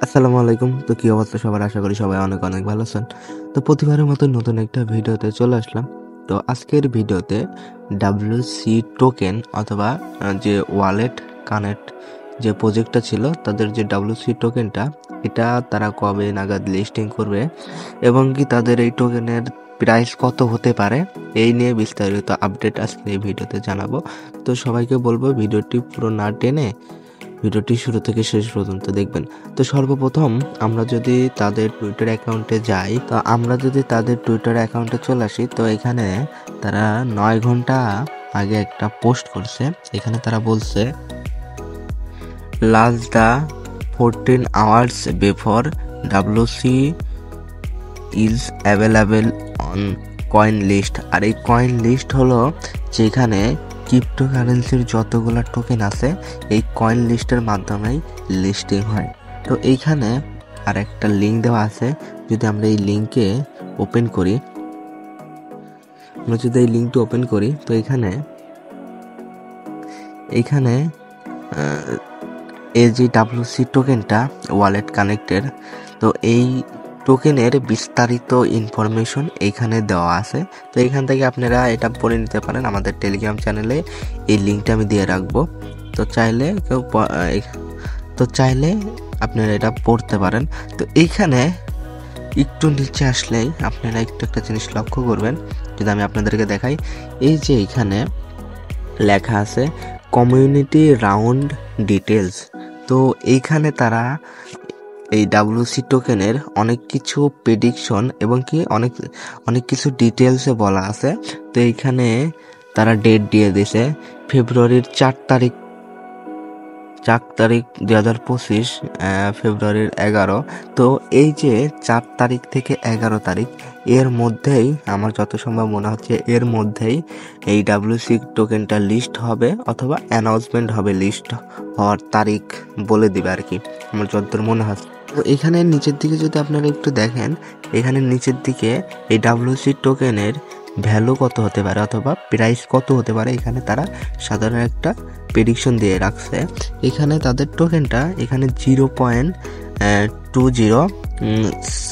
আসসালামু আলাইকুম। তো কি অবস্থা সবার? আশা করি সবাই অনেক অনেক ভালো আছেন। তো প্রতিবারের মতো নতুন একটা ভিডিওতে চলে আসলাম। তো আজকের ভিডিওতে WC টোকেন অথবা যে ওয়ালেট কানেক্ট যে প্রজেক্টটা ছিল তাদের যে WC টোকেনটা এটা তারা কবে নাগাদ লিস্টিং করবে এবং কি তাদের এই টোকেনের প্রাইস কত হতে পারে এই নিয়ে বিস্তারিত আপডেট আজকের এই ভিডিওতে জানাবো। তো সবাইকে বলবো ভিডিওটি পুরো না টেনে ভিডিওটি শুরু থেকে শেষ পর্যন্ত দেখবেন। তো সর্বপ্রথম আমরা যদি তাদের টুইটার অ্যাকাউন্টে যাই, তো আমরা যদি তাদের টুইটার অ্যাকাউন্টে চলে আসি, তো এখানে তারা 9 ঘন্টা আগে একটা পোস্ট করছে। এখানে তারা বলছে last the 14 hours before WC is available on coin list. আর এই কয়েন লিস্ট হলো যেখানে ক্রিপ্টোকারেন্সির যতগুলো টোকেন আছে এই কয়েন লিস্টের মাধ্যমেই লিস্টিং হয়। তো এইখানে আর একটা লিঙ্ক দেওয়া আছে, যদি আমরা এই লিঙ্কে ওপেন করি, তো এইখানে এই যে WC টোকেনটা ওয়ালেট কানেক্টের, তো এই টোকেনের বিস্তারিত ইনফরমেশন এইখানে দেওয়া আছে। তো এইখান থেকে আপনারা এটা পড়ে নিতে পারেন। আমাদের টেলিগ্রাম চ্যানেলে এই লিঙ্কটা আমি দিয়ে রাখবো। তো চাইলে আপনারা এটা পড়তে পারেন। তো এইখানে একটু নিচে আসলেই আপনারা একটু একটা জিনিস লক্ষ্য করবেন, যদি আমি আপনাদেরকে দেখাই। এই যে এইখানে লেখা আছে কমিউনিটি রাউন্ড ডিটেলস। তো এইখানে তারা এই WC টোকেনের অনেক কিছু প্রেডিকশন এবং কি অনেক কিছু ডিটেলসে বলা আছে। তো এইখানে তারা ডেট দিয়ে দিয়েছে ফেব্রুয়ারির 4 তারিখ 2025, ফেব্রুয়ারির 11। তো এই যে 4 তারিখ থেকে 11 তারিখ এর মধ্যেই আমার যত সম্ভব মনে হচ্ছে এর মধ্যেই এই WC টোকেনটা লিস্ট হবে অথবা অ্যানাউন্সমেন্ট হবে, লিস্ট হওয়ার তারিখ বলে দিবে আর কি, আমার যতদূর মনে হচ্ছে। তো এখানে নিচের দিকে যদি আপনারা একটু দেখেন, এখানে নিচের দিকে এই WC টোকেনের ভ্যালু কত হতে পারে অথবা প্রাইস কত হতে পারে এখানে তারা সাধারণ একটা প্রেডিকশন দিয়ে রাখছে। এখানে তাদের টোকেনটা এখানে 0.20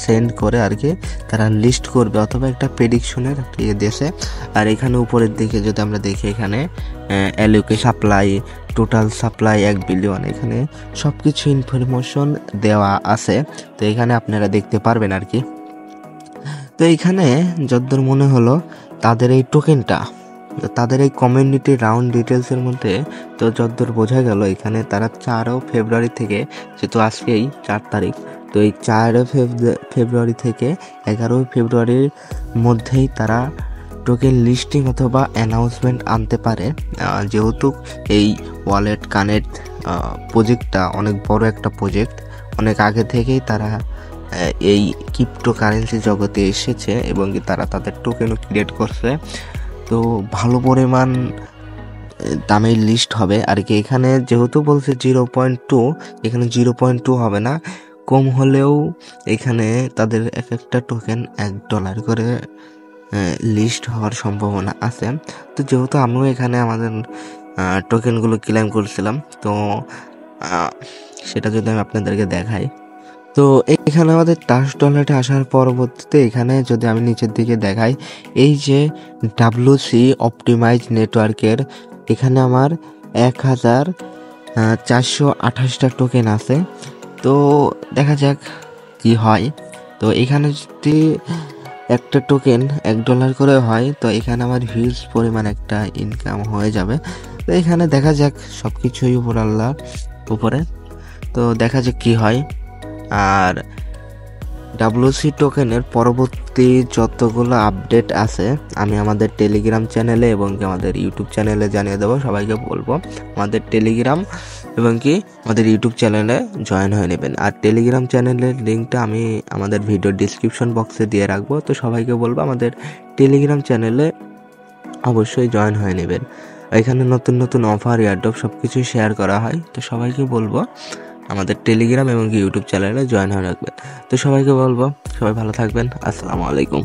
সেন্ড করে আর কি তারা লিস্ট করবে অথবা একটা প্রেডিকশনের ইয়ে দিয়েছে। আর এখানে উপরের দিকে যদি আমরা দেখি, এখানে অ্যালোকে সাপ্লাই, টোটাল সাপ্লাই 1 বিলিয়ন, এখানে সব কিছু ইনফরমেশন দেওয়া আছে। তো এখানে আপনারা দেখতে পারবেন আর কি। তো এইখানে যতদূর মনে হলো তাদের এই টোকেনটা, তাদের এই কমিউনিটি রাউন্ড ডিটেলসের মধ্যে, তো যতদূর বোঝা গেল এখানে তারা 4 ফেব্রুয়ারি থেকে, যেহেতু আজকেই 4 তারিখ, তো এই 4 ফেব্রুয়ারি থেকে 11 ফেব্রুয়ারির মধ্যেই তারা টোকেন লিস্টিং অথবা অ্যানাউন্সমেন্ট আনতে পারে। যেহেতু এই ওয়ালেট কানেক্ট প্রজেক্টটা অনেক বড় একটা প্রজেক্ট, অনেক আগে থেকেই তারা এই ক্রিপ্টোকারেন্সি জগতে এসেছে এবং তারা তাদের টোকেনও ক্রিয়েট করছে। তো ভালো পরিমাণ দামের লিস্ট হবে আর কি। এখানে যেহেতু বলছে 0.2, এখানে 0.2 হবে না, কম হলেও এখানে তাদের এক একটা টোকেন $1 করে লিস্ট হওয়ার সম্ভাবনা আছে। তো যেহেতু আমিও এখানে আমাদের টোকেনগুলো ক্লেম করছিলাম, তো সেটা যদি আমি আপনাদেরকে দেখাই, তো এখানে আমাদের টাস্ক ডলারটা আসার পরবর্তীতে এখানে যদি আমি নিচের দিকে দেখাই, এই যে WC অপটিমাইজ নেটওয়ার্কের এখানে আমার 1428টা টোকেন আছে। তো দেখা যাক কি হয়। তো এখানে যদি একটা টোকেন $1 করে হয়, তো এখানে আমার হিউজ পরিমাণ একটা ইনকাম হয়ে যাবে। তো এখানে দেখা যাক, সব কিছুই উপর আল্লাহর উপরে। তো দেখা যাক কি হয়। আর WC টোকেনের পরবর্তী যতগুলো আপডেট আছে আমি আমাদের টেলিগ্রাম চ্যানেলে এবং আমাদের ইউটিউব চ্যানেলে জানিয়ে দেবো। সবাইকে বলবো আমাদের টেলিগ্রাম এবং আমাদের ইউটিউব চ্যানেলে জয়েন হয়ে নেবেন। আর টেলিগ্রাম চ্যানেলের লিঙ্কটা আমি আমাদের ভিডিও ডিসক্রিপশন বক্সে দিয়ে রাখবো। তো সবাইকে বলবো আমাদের টেলিগ্রাম চ্যানেলে অবশ্যই জয়েন হয়ে নেবেন। এখানে নতুন নতুন অফার, এয়ারড্রপ সব কিছুই শেয়ার করা হয়। তো সবাইকে বলবো আমাদের টেলিগ্রাম এবং ইউটিউব চ্যানেলে জয়েন হয়ে রাখবেন। তো সবাইকে বলবো সবাই ভালো থাকবেন। আসসালামু আলাইকুম।